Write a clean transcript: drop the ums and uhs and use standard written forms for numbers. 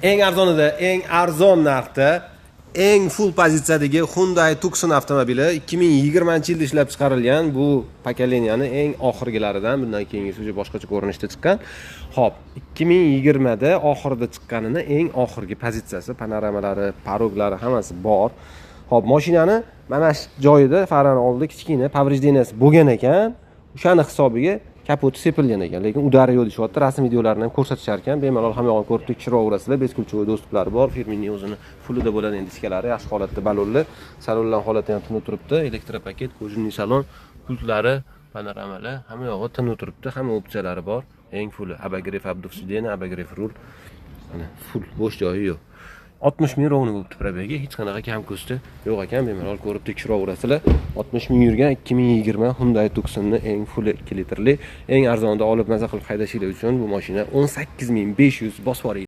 eng arzonida, eng arzon narxda, eng full pozitsiyadagi Hyundai Tucson avtomobili 2020-yilda ishlab chiqarilgan. Bu pokoleniyani eng oxirgilaridan, bundan keyingisi o'sha boshqacha ko'rinishda chiqqan. Xo'p, 2020da oxirida chiqqanini eng oxirgi pozitsiyasi, panoramalari, paroglari hammasi bor. Xo'p, mashinani mana shu joyida farani oldida kichkina поврежденияsi bo'lgan ekan. O'shani hisobiga kapoti sepilgan ekan, lekin udari yo'q deyapti. Rasm videolarini ham ko'rsatishar ekan. Bemalol hamma yoqni ko'rib tekshiraverasizlar. Beskulchovoy do'stliklari bor. Firminning o'zini fullida bo'ladi, endi diskalari yaxshi holatda, balonli. Salonlar holati ham tinib turibdi. Elektropaket, kojinli salon, pultlari, panoramalar, hamma yog'i tinib turibdi. Hamma opsiyalari bor. Eng fulli abagrev abdufsideni, abagrev rul. Mana full, bo'sh joyi yo'q. 60 ming rovni bo'libdi probegi, hech qanaqa kam ko'sti yo'q ekan. Bemalol ko'rib tekshiraverasizlar. 60 ming yurgan 2020 Hyundai Tucson'ni eng full 2 litrli, eng arzonda olib maza qilib haydashinglar uchun bu mashina 18500 bosib